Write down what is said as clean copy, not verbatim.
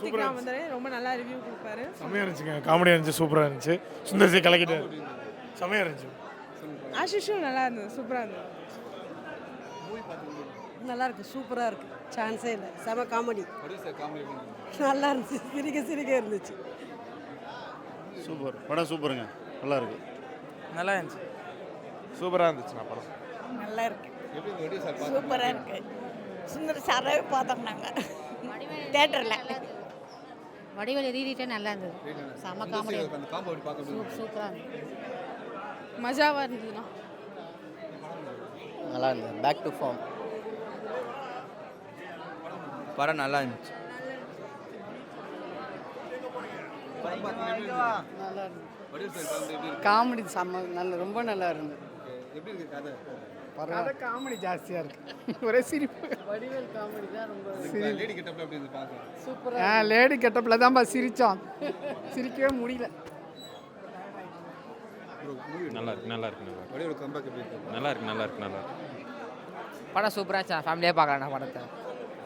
கார்த்திக்லாம் வந்தாரு, ரொம்ப நல்லா ரிவ்யூ கொடுப்பாரு. செம்மையாக இருந்துச்சுங்க, காமெடியாக இருந்துச்சு, சூப்பராக இருந்துச்சு. சுந்தர்சி கலக்கிட்டார், செம்மையாக இருந்துச்சு. ஆஷிஷும் நல்லா இருந்தது, சூப்பராக இருந்தது. நல்லா இருக்கு, சூப்பராக இருக்கு, சான்ஸே இல்லை, செம காமெடி, நல்லா இருந்துச்சு, சிரிக்க சிரிக்க இருந்துச்சு. சூப்பர் படம், சூப்பருங்க, நல்லா இருக்கு. நல்லா இருந்துச்சு, சூப்பராக இருந்துச்சுண்ணா படம். நல்லா இருக்கு, சூப்பராக இருக்கு. சுந்தர் சாராவே பார்த்தோம் நாங்கள் தேட்டரில். வடிவேலு ரீடிட்டே நல்லா இருந்தது, செம காமெடி, சூப்பராக இருந்தது, மஜாவாக இருந்ததுண்ணா. நல்லா இருந்தது. பேக் டு ஃபார்ம் படம் நல்லா இருந்துச்சு. நல்லா இருந்தது, காமெடி செம்ம நல்ல, ரொம்ப நல்லா இருந்தது. கதை காமெடி ஜாஸ்தியாக இருக்கு, ஒரே சிரிப்பு. வடிவேல் காமெடி தான் ரொம்ப சூப்பராக. லேடி கெட்டப்பில் தான்ப்பா சிரித்தோம், சிரிக்கவே முடியல. நல்லா இருக்கு, நல்லா இருக்கு, நல்லா இருக்கு, நல்லா இருக்கு, நல்லா இருக்கு, நல்லா இருக்கு. படம் சூப்பராக இருந்துச்சு, ஃபேமிலியாக பார்க்கலாம் படத்தை.